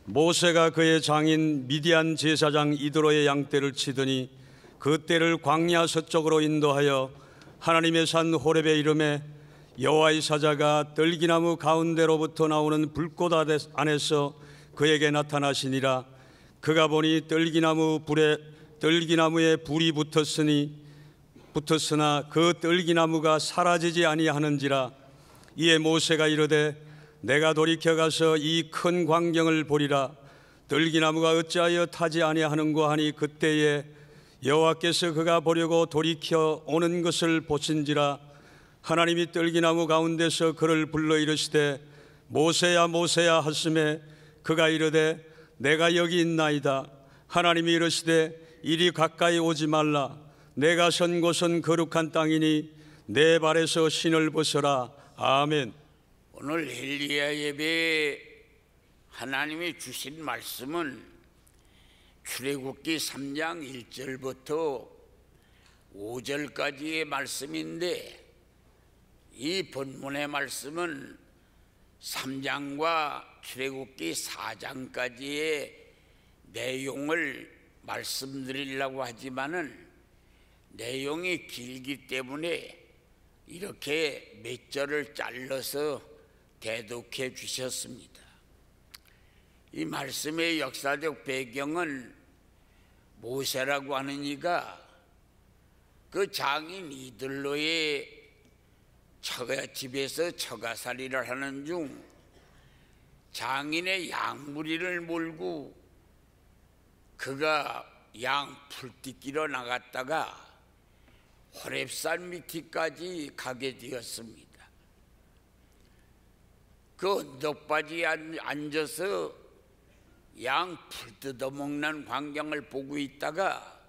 모세가 그의 장인 미디안 제사장 이드로의 양떼를 치더니 그 떼를 광야 서쪽으로 인도하여 하나님의 산 호렙에 이르매 여호와의 사자가 떨기나무 가운데로부터 나오는 불꽃 안에서 그에게 나타나시니라. 그가 보니 떨기나무에 불이 붙었으나 그 떨기나무가 사라지지 아니하는지라. 이에 모세가 이르되 내가 돌이켜 가서 이 큰 광경을 보리라. 떨기나무가 어찌하여 타지 아니하는고 하니 그때에 여호와께서 그가 보려고 돌이켜 오는 것을 보신지라. 하나님이 떨기나무 가운데서 그를 불러 이르시되 모세야 모세야 하시매 그가 이르되 내가 여기 있나이다. 하나님이 이르시되 이리 가까이 오지 말라. 내가 선 곳은 거룩한 땅이니 내 발에서 신을 벗어라. 아멘. 오늘 엘리야 예배에 하나님이 주신 말씀은 출애굽기 3장 1절부터 5절까지의 말씀인데, 이 본문의 말씀은 3장과 출애굽기 4장까지의 내용을 말씀드리려고 하지만은 내용이 길기 때문에 이렇게 몇 절을 잘라서 대독해 주셨습니다. 이 말씀의 역사적 배경은 모세라고 하는 이가 그 장인 이들로의 집에서 처가살이를 하는 중 장인의 양무리를 몰고 그가 양 풀띠끼러 나갔다가 호렙산 밑에까지 가게 되었습니다. 그 언덕바지에 앉아서 양 풀 뜯어먹는 광경을 보고 있다가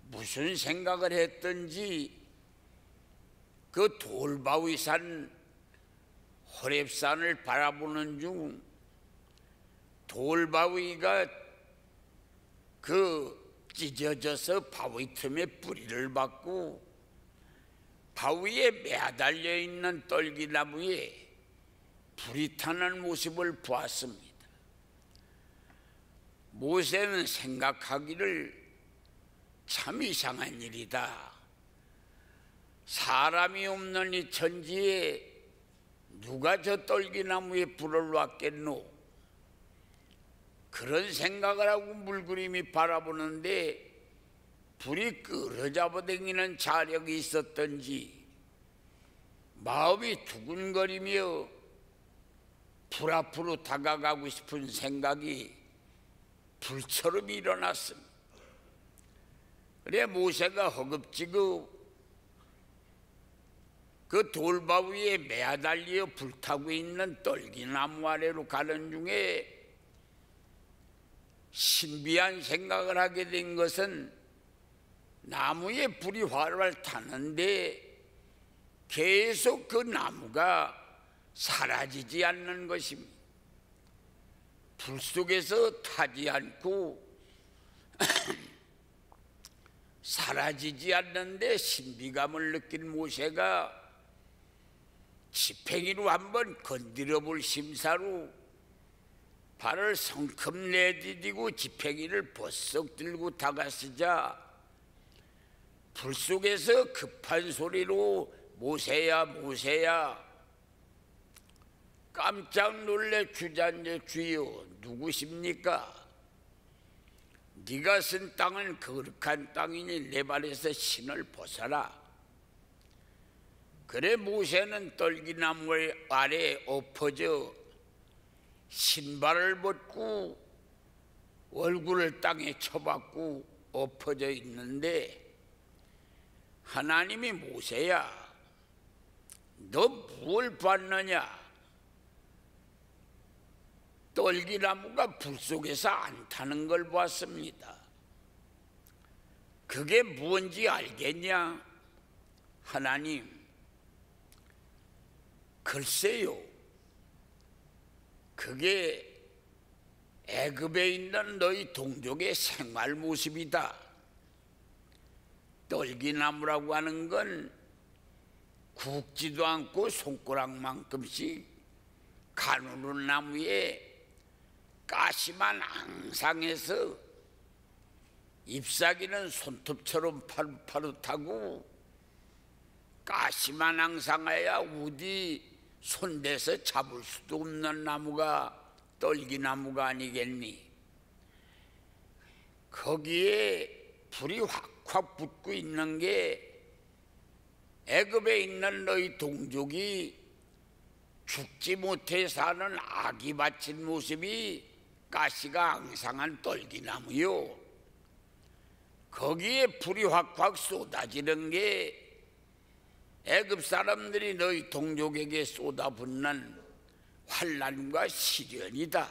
무슨 생각을 했던지 그 돌바위산 호렙산을 바라보는 중 돌바위가 찢어져서 바위 틈에 뿌리를 박고 바위에 매달려 있는 떨기나무에 불이 타는 모습을 보았습니다. 모세는 생각하기를 참 이상한 일이다. 사람이 없는 이 천지에 누가 저 떨기나무에 불을 놨겠노? 그런 생각을 하고 물그림이 바라보는데 불이 끌어잡아당기는 자력이 있었던지 마음이 두근거리며 불 앞으로 다가가고 싶은 생각이 불처럼 일어났습니다. 그래 모세가 허겁지겁 그 돌바위에 매달려 불타고 있는 떨기나무 아래로 가는 중에 신비한 생각을 하게 된 것은 나무에 불이 활활 타는데 계속 그 나무가 사라지지 않는 것입니다. 불 속에서 타지 않고 사라지지 않는데 신비감을 느낀 모세가 지팡이로 한번 건드려 볼 심사로 발을 성큼 내디디고 지팡이를 버썩 들고 다가서자 불 속에서 급한 소리로 모세야 모세야, 깜짝 놀래 주저앉아 주여 누구십니까? 네가 쓴 땅은 거룩한 땅이니 내 발에서 신을 벗어라. 그래 모세는 떨기나무 아래 엎어져 신발을 벗고 얼굴을 땅에 쳐박고 엎어져 있는데 하나님이 모세야 너 무엇을 봤느냐? 떨기나무가 불 속에서 안 타는 걸 보았습니다. 그게 무엇인지 알겠냐? 하나님, 글쎄요, 그게 애굽에 있는 너희 동족의 생활 모습이다. 떨기나무라고 하는 건 굵지도 않고 손가락만큼씩 가누는 나무에 가시만 앙상해서 잎사귀는 손톱처럼 파릇파릇하고 가시만 앙상해야 어디 손대서 잡을 수도 없는 나무가 떨기나무가 아니겠니? 거기에 불이 확확 붙고 있는 게 애굽에 있는 너희 동족이 죽지 못해 사는 아기 바친 모습이 가시가 앙상한 떨기나무요. 거기에 불이 확확 쏟아지는 게 애굽 사람들이 너희 동족에게 쏟아붓는 환난과 시련이다.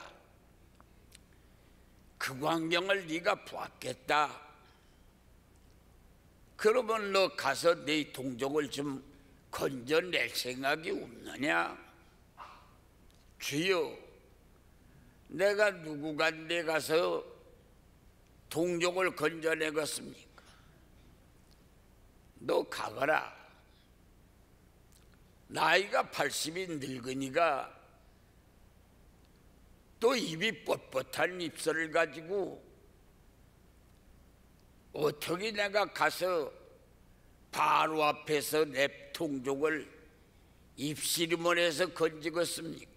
그 광경을 네가 보았겠다. 그러면 너 가서 네 동족을 좀 건져낼 생각이 없느냐? 주여, 내가 누구가 내 가서 동족을 건져내겠습니까? 너 가거라. 나이가 80인 늙으니가 또 입이 뻣뻣한 입술을 가지고 어떻게 내가 가서 바로 앞에서 내 동족을 입씨름을 해서 건지겠습니까?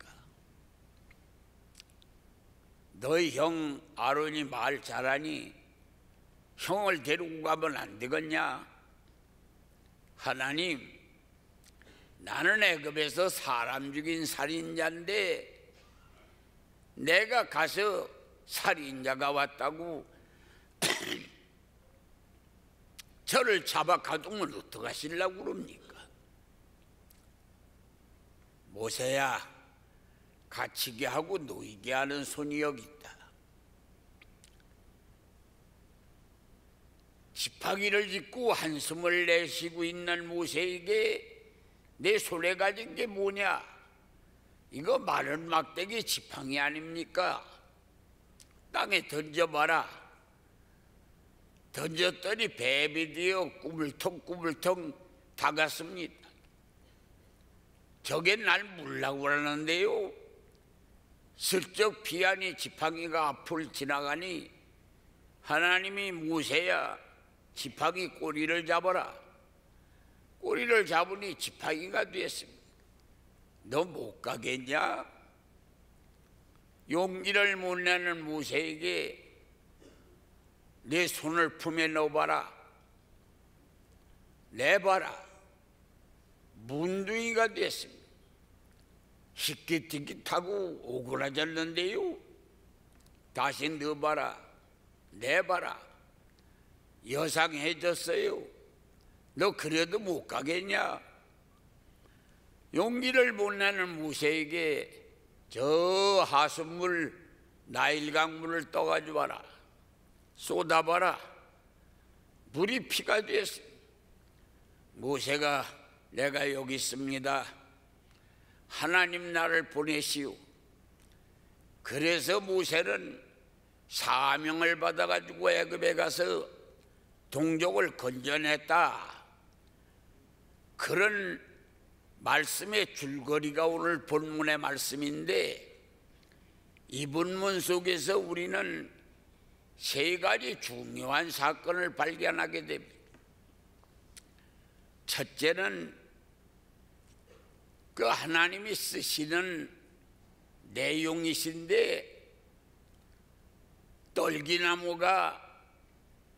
너희 형 아론이 말 잘하니 형을 데리고 가면 안 되겠냐? 하나님, 나는 애굽에서 사람 죽인 살인자인데 내가 가서 살인자가 왔다고 저를 잡아 가두면 어떡하시려고 그럽니까? 모세야, 갇히게 하고 놓이게 하는 손이 여기 있다. 지팡이를 짚고 한숨을 내쉬고 있는 모세에게 내 손에 가진 게 뭐냐? 이거 마른 막대기 지팡이 아닙니까? 땅에 던져봐라. 던졌더니 뱀이 되어 꾸물통꾸물통 다갔습니다. 저게 날 물라고 그러는데요. 슬쩍 비아니 지팡이가 앞을 지나가니 하나님이 모세야, 지팡이 꼬리를 잡아라. 꼬리를 잡으니 지팡이가 되었습니다. 너 못 가겠냐? 용기를 못 내는 모세에게 내 손을 품에 넣어봐라. 내봐라. 문둥이가 됐습니다. 희끗희끗하고 오그라졌는데요. 다시 넣어봐라. 내봐라. 여상해졌어요. 너 그래도 못 가겠냐? 용기를 못 내는 모세에게 저 하수물 나일강물을 떠가지고 와라. 쏟아봐라. 물이 피가 되었습니다. 모세가 내가 여기 있습니다. 하나님 나를 보내시오. 그래서 모세는 사명을 받아가지고 애굽에 가서 동족을 건져냈다. 그런 말씀의 줄거리가 오늘 본문의 말씀인데, 이 본문 속에서 우리는 세 가지 중요한 사건을 발견하게 됩니다. 첫째는 그 하나님이 쓰시는 내용이신데, 떨기나무가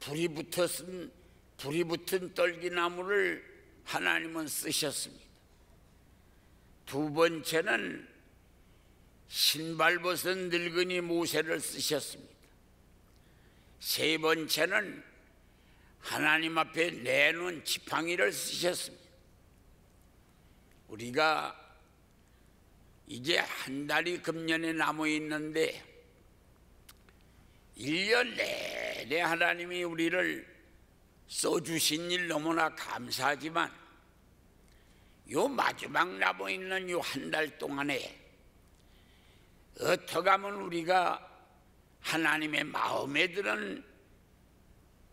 불이 붙은 떨기나무를 하나님은 쓰셨습니다. 두 번째는 신발 벗은 늙은이 모세를 쓰셨습니다. 세 번째는 하나님 앞에 내놓은 지팡이를 쓰셨습니다. 우리가 이제 한 달이 금년에 남아 있는데 1년 내내 하나님이 우리를 써주신 일 너무나 감사하지만 요 마지막 남아있는 요 한 달 동안에 어떻게 하면 우리가 하나님의 마음에 드는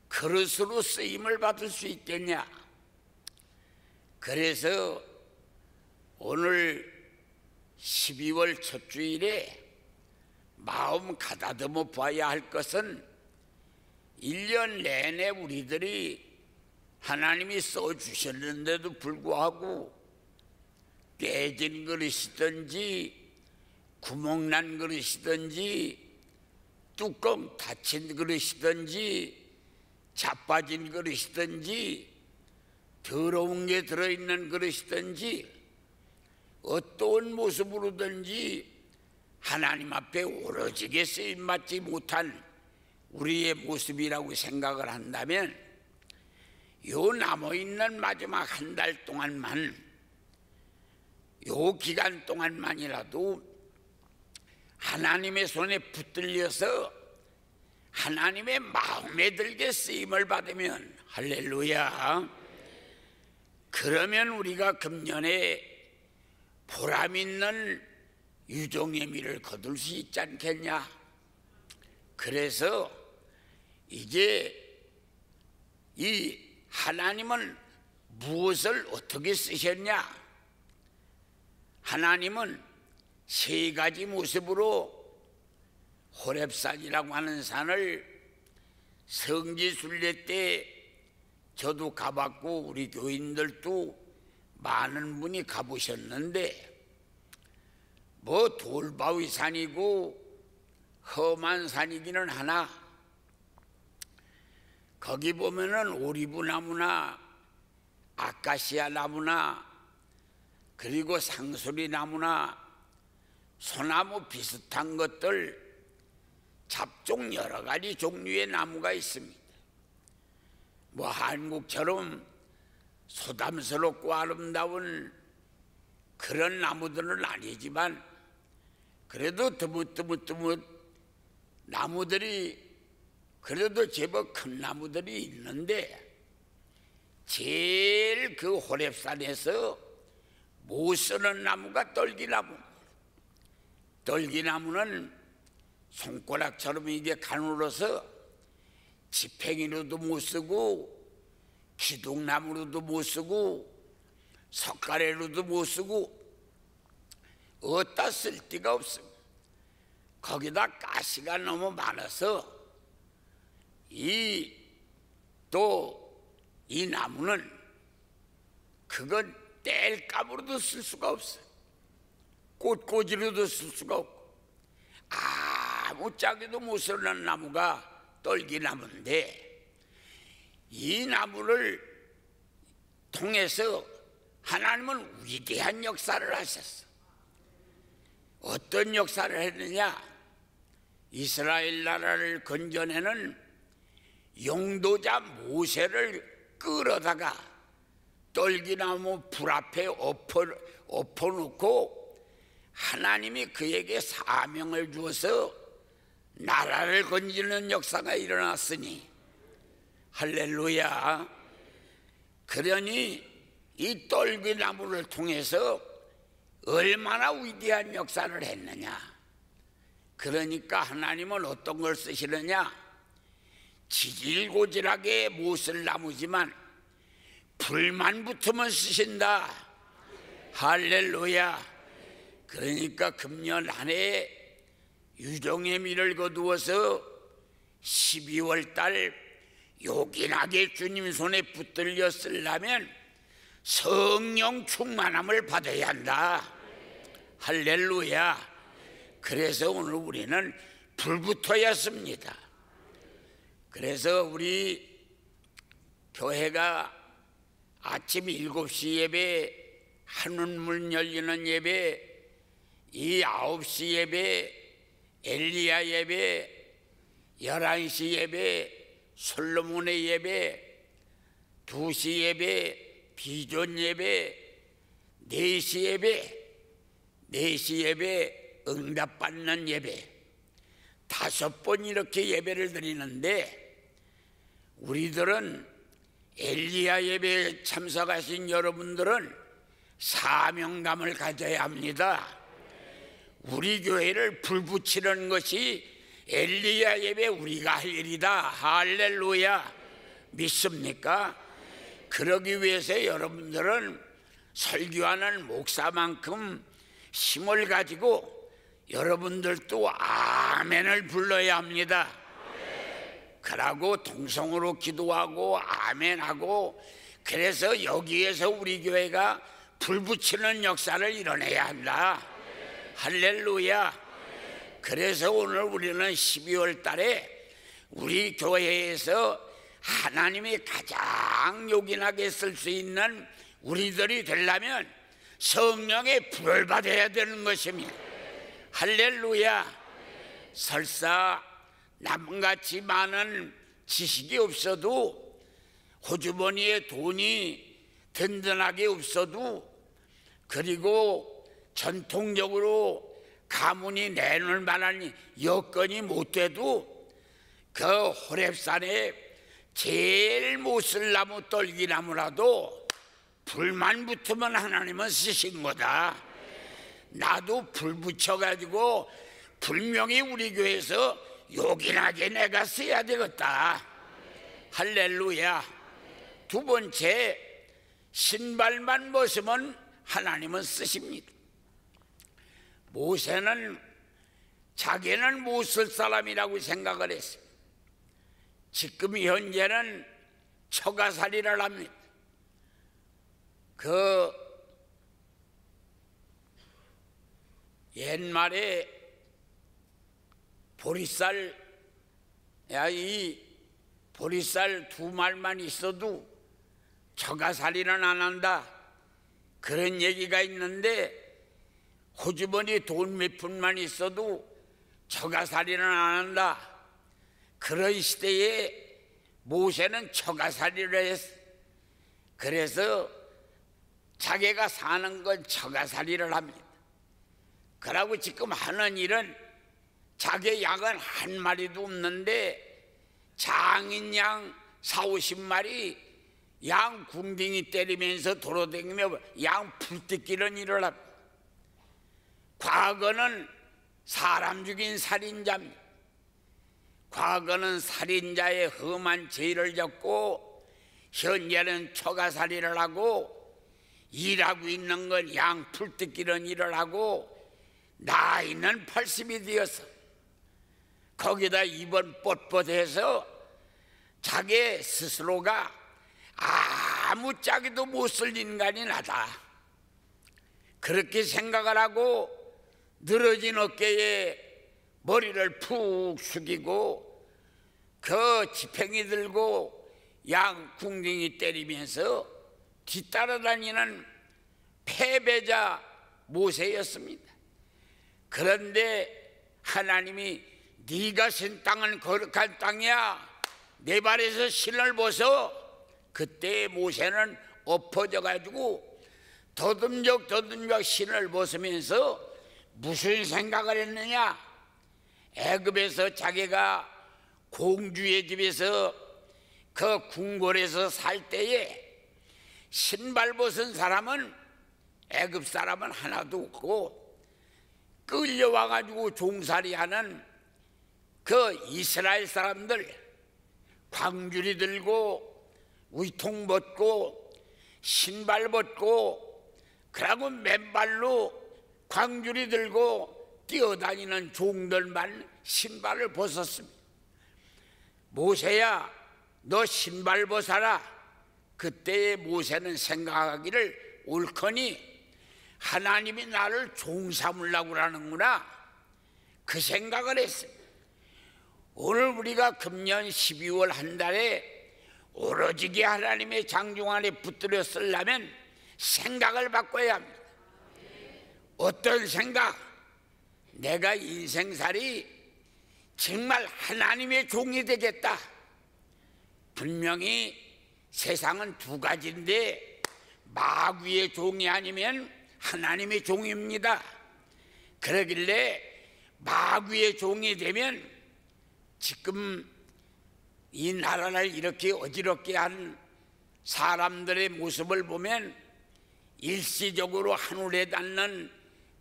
그릇으로 쓰임을 받을 수 있겠냐? 그래서 오늘 12월 첫 주일에 마음 가다듬어 봐야 할 것은 1년 내내 우리들이 하나님이 써주셨는데도 불구하고 깨진 그릇이든지 구멍난 그릇이든지 뚜껑 닫힌 그릇이든지 자빠진 그릇이든지 더러운 게 들어있는 그릇이든지 어떠한 모습으로든지 하나님 앞에 오로지게 쓰임받지 못한 우리의 모습이라고 생각을 한다면 요 남아있는 마지막 한 달 동안만, 요 기간 동안만이라도 하나님의 손에 붙들려서 하나님의 마음에 들게 쓰임을 받으면, 할렐루야, 그러면 우리가 금년에 보람있는 유종의 미를 거둘 수 있지 않겠냐. 그래서 이제 이 하나님은 무엇을 어떻게 쓰셨냐. 하나님은 세 가지 모습으로 호렙산이라고 하는 산을 성지순례 때 저도 가봤고 우리 교인들도 많은 분이 가보셨는데, 뭐 돌바위 산이고 험한 산이기는 하나 거기 보면은 오리부 나무나 아카시아 나무나 그리고 상수리 나무나 소나무 비슷한 것들 잡종 여러 가지 종류의 나무가 있습니다. 뭐 한국처럼 소담스럽고 아름다운 그런 나무들은 아니지만 그래도 드뭇드뭇 나무들이 그래도 제법 큰 나무들이 있는데, 제일 그 호렙산에서 못 쓰는 나무가 떨기나무. 떨기나무는 손가락처럼 이게 가늘어서 지팽이로도 못 쓰고 기둥나무로도 못 쓰고 석가래로도 못 쓰고 어디다 쓸 데가 없습니다. 거기다 가시가 너무 많아서 이 나무는 그건 땔감으로도 쓸 수가 없어요. 꽃꽂이로도 쓸 수가 없고 아무짝에도 못 쓰는 나무가 떨기나무인데, 이 나무를 통해서 하나님은 위대한 역사를 하셨어. 어떤 역사를 했느냐. 이스라엘 나라를 건져내는 용도자 모세를 끌어다가 떨기나무 불 앞에 엎어놓고 하나님이 그에게 사명을 주어서 나라를 건지는 역사가 일어났으니, 할렐루야. 그러니 이 떨기나무를 통해서 얼마나 위대한 역사를 했느냐. 그러니까 하나님은 어떤 걸 쓰시느냐. 지질고질하게 못 쓸 나무지만 불만 붙으면 쓰신다. 할렐루야. 그러니까 금년 한 해 유종의 미를 거두어서 12월 달 요긴하게 주님 손에 붙들려 쓰려면 성령 충만함을 받아야 한다. 할렐루야. 그래서 오늘 우리는 불부터야 씁니다. 그래서 우리 교회가 아침 7시 예배, 한운문 열리는 예배, 이 9시 예배, 엘리야 예배, 11시 예배, 솔로몬의 예배, 2시 예배, 비전 예배, 4시 예배, 4시 예배, 응답받는 예배, 5번 이렇게 예배를 드리는데, 우리들은 엘리야 예배에 참석하신 여러분들은 사명감을 가져야 합니다. 우리 교회를 불붙이는 것이 엘리야 예배 우리가 할 일이다. 할렐루야. 믿습니까? 그러기 위해서 여러분들은 설교하는 목사만큼 힘을 가지고 여러분들도 아멘을 불러야 합니다. 그러고 통성으로 기도하고 아멘하고, 그래서 여기에서 우리 교회가 불 붙이는 역사를 이뤄내야 한다. 할렐루야. 그래서 오늘 우리는 12월 달에 우리 교회에서 하나님이 가장 요긴하게 쓸 수 있는 우리들이 되려면 성령의 불을 받아야 되는 것입니다. 할렐루야. 설사 남같이 많은 지식이 없어도, 호주머니에 돈이 든든하게 없어도, 그리고 전통적으로 가문이 내놓을 만한 여건이 못 돼도, 그 호렙산에 제일 못 쓸 나무 떨기나무라도 불만 붙으면 하나님은 쓰신 거다. 나도 불 붙여가지고 분명히 우리 교회에서 요긴하게 내가 써야 되겠다. 할렐루야. 두 번째, 신발만 벗으면 하나님은 쓰십니다. 모세는 자기는 못 쓸 사람이라고 생각을 했습니다. 지금 현재는 처가살이를 합니다. 그 옛말에 보리쌀, 이 보리쌀 두 말만 있어도 처가살이는 안 한다, 그런 얘기가 있는데, 호주머니 돈 몇 푼만 있어도 처가살이는 안 한다. 그런 시대에 모세는 처가살이를 했어. 그래서 자기가 사는 건 처가살이를 합니다. 그러고 지금 하는 일은 자기 양은 한 마리도 없는데 장인 양 40-50마리 양 궁딩이 때리면서 돌아다니며 양 풀뜯기는 일을 합니다. 과거는 사람 죽인 살인자입니다. 과거는 살인자의 험한 죄를 졌고, 현재는 처가살이를 하고, 일하고 있는 건 양 풀뜯기는 일을 하고, 나이는 80이 되었어. 거기다 이번 뻣뻣해서 자기 스스로가 아무짝에도 못 쓸 인간이 나다, 그렇게 생각을 하고 늘어진 어깨에 머리를 푹 숙이고 그 지팽이 들고 양 궁둥이 때리면서 뒤따라다니는 패배자 모세였습니다. 그런데 하나님이 네가 쓴 땅은 거룩한 땅이야, 내 발에서 신을 벗어. 그때 모세는 엎어져 가지고 더듬적 신을 벗으면서 무슨 생각을 했느냐? 애굽에서 자기가 공주의 집에서 그 궁궐에서 살 때에 신발 벗은 사람은, 애굽 사람은 하나도 없고, 끌려와 가지고 종살이하는 그 이스라엘 사람들 광주리 들고 위통 벗고 신발 벗고, 그러고 맨발로 광주리 들고 뛰어다니는 종들만 신발을 벗었습니다. 모세야, 너 신발 벗어라. 그때의 모세는 생각하기를 옳거니 하나님이 나를 종 삼으려고 하는구나, 그 생각을 했습니다. 오늘 우리가 금년 12월 한 달에 오로지게 하나님의 장중 안에 붙들어 쓰려면 생각을 바꿔야 합니다. 어떤 생각? 내가 인생살이 정말 하나님의 종이 되겠다. 분명히 세상은 두 가지인데 마귀의 종이 아니면 하나님의 종입니다. 그러길래 마귀의 종이 되면 지금 이 나라를 이렇게 어지럽게 한 사람들의 모습을 보면 일시적으로 하늘에 닿는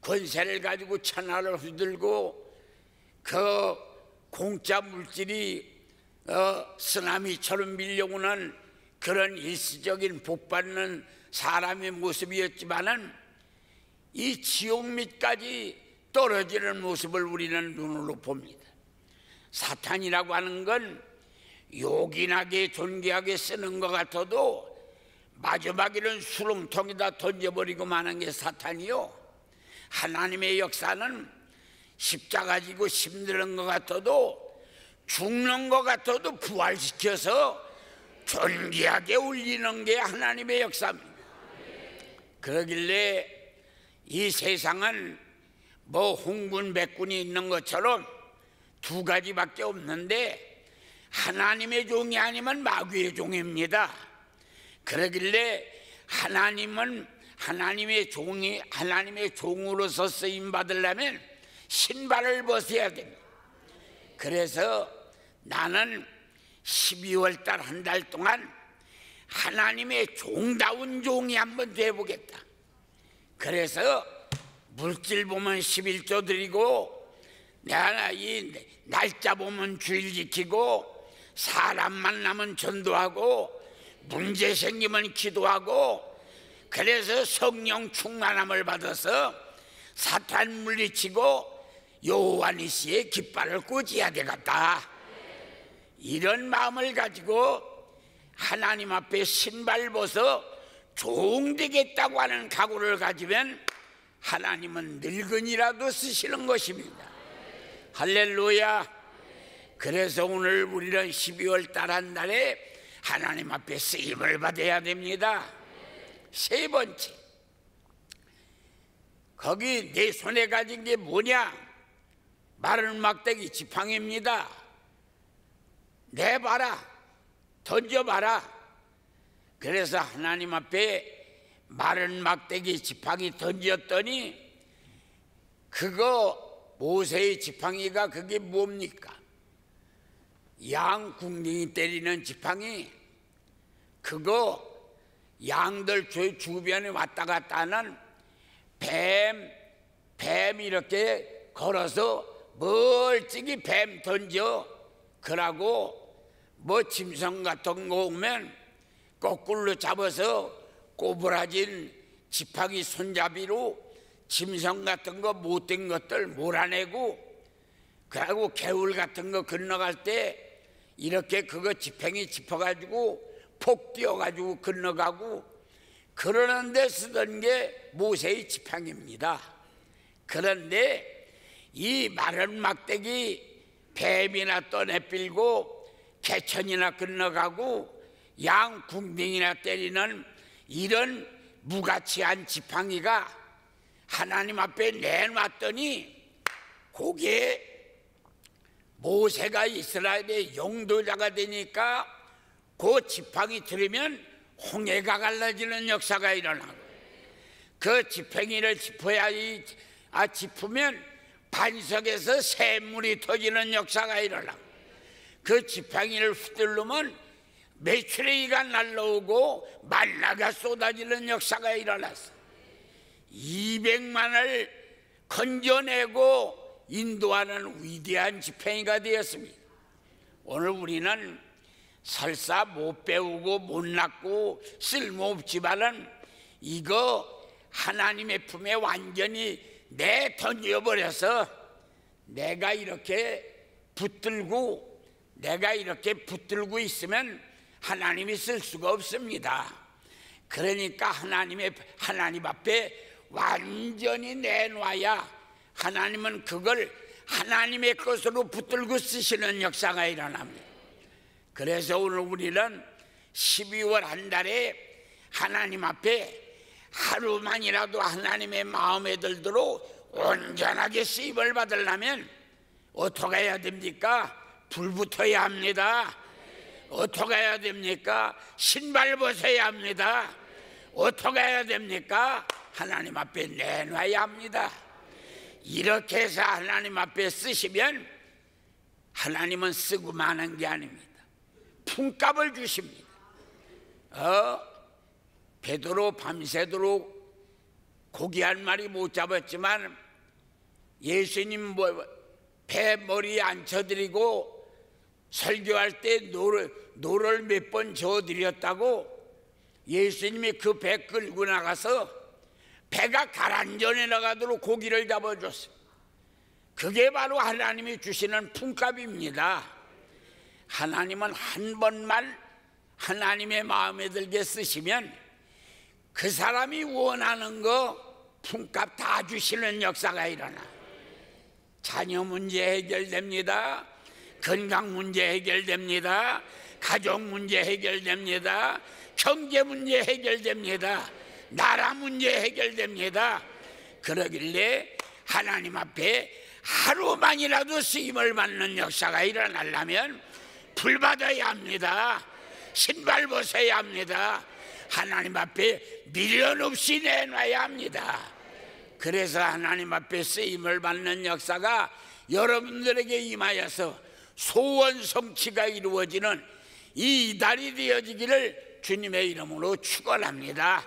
권세를 가지고 천하를 휘둘고 그 공짜 물질이 쓰나미처럼 밀려오는 그런 일시적인 복받는 사람의 모습이었지만은 이 지옥 밑까지 떨어지는 모습을 우리는 눈으로 봅니다. 사탄이라고 하는 건 요긴하게 존귀하게 쓰는 것 같아도 마지막에는 수렁통에다 던져버리고 마는 게 사탄이요, 하나님의 역사는 십자가 지고 힘든 것 같아도 죽는 것 같아도 부활시켜서 존귀하게 울리는 게 하나님의 역사입니다. 그러길래 이 세상은 뭐 홍군백군이 있는 것처럼 두 가지밖에 없는데 하나님의 종이 아니면 마귀의 종입니다. 그러길래 하나님은 하나님의 종으로서 쓰임 받으려면 신발을 벗어야 됩니다. 그래서 나는 12월 달 한 달 동안 하나님의 종다운 종이 한번 돼보겠다. 그래서 물질 보면 11조 드리고, 내가 이 날짜 보면 주일 지키고, 사람 만나면 전도하고, 문제 생기면 기도하고, 그래서 성령 충만함을 받아서 사탄 물리치고 여호와 니시의 깃발을 꽂아야 되겠다. 이런 마음을 가지고 하나님 앞에 신발 벗어 종 되겠다고 하는 각오를 가지면 하나님은 늙은이라도 쓰시는 것입니다. 할렐루야. 그래서 오늘 우리는 12월 달 한 달에 하나님 앞에 쓰임을 받아야 됩니다. 세 번째, 거기 내 손에 가진 게 뭐냐? 마른 막대기 지팡이입니다. 내봐라, 던져봐라. 그래서 하나님 앞에 마른 막대기 지팡이 던졌더니 그거 모세의 지팡이가 그게 뭡니까? 양 궁둥이 때리는 지팡이. 그거 양들 주변에 왔다 갔다 하는 뱀 이렇게 걸어서 멀찍이 뱀 던져. 그러고 뭐 짐승 같은 거 오면 거꾸로 잡아서 꼬부라진 지팡이 손잡이로 짐승 같은 거 못된 것들 몰아내고, 그리고 개울 같은 거 건너갈 때 이렇게 그거 지팡이 짚어가지고 폭 뛰어가지고 건너가고 그러는데 쓰던 게 모세의 지팡이입니다. 그런데 이 마른 막대기 뱀이나 떠내밀고 개천이나 건너가고 양 궁둥이나 때리는 이런 무가치한 지팡이가 하나님 앞에 내놨더니 거기에 모세가 이스라엘의 용도자가 되니까 그 지팡이 들으면 홍해가 갈라지는 역사가 일어나고, 그 지팡이를 짚으면 반석에서 샘물이 터지는 역사가 일어나고, 그 지팡이를 휘두르면 메추라기가 날라오고 만나가 쏟아지는 역사가 일어났어. 200만을 건져내고 인도하는 위대한 지팡이가 되었습니다. 오늘 우리는 설사 못 배우고 못났고 쓸모없지만은 이거 하나님의 품에 완전히 던져버려서 내가 이렇게 붙들고 있으면 하나님이 쓸 수가 없습니다. 그러니까 하나님 앞에 완전히 내놔야 하나님은 그걸 하나님의 것으로 붙들고 쓰시는 역사가 일어납니다. 그래서 오늘 우리는 12월 한 달에 하나님 앞에 하루만이라도 하나님의 마음에 들도록 온전하게 쓰임을 받으려면 어떻게 해야 됩니까? 불 붙어야 합니다. 어떻게 해야 됩니까? 신발 벗어야 합니다. 어떻게 해야 됩니까? 하나님 앞에 내놔야 합니다. 이렇게 해서 하나님 앞에 쓰시면 하나님은 쓰고 마는 게 아닙니다. 품값을 주십니다. 베드로 밤새도록 고기 한 마리 못 잡았지만 예수님 배 머리에 앉혀드리고 설교할 때 노를 몇 번 저어드렸다고 예수님이 그 배 끌고 나가서 배가 가라앉아 나가도록 고기를 잡아줬어요. 그게 바로 하나님이 주시는 품값입니다. 하나님은 한 번만 하나님의 마음에 들게 쓰시면 그 사람이 원하는 거 품값 다 주시는 역사가 일어나. 자녀 문제 해결됩니다. 건강 문제 해결됩니다. 가족 문제 해결됩니다. 경제 문제 해결됩니다. 나라 문제 해결됩니다. 그러길래 하나님 앞에 하루만이라도 쓰임을 받는 역사가 일어나려면 불 받아야 합니다. 신발 벗어야 합니다. 하나님 앞에 미련 없이 내놔야 합니다. 그래서 하나님 앞에 쓰임을 받는 역사가 여러분들에게 임하여서 소원 성취가 이루어지는 이 날이 되어지기를 주님의 이름으로 축원합니다.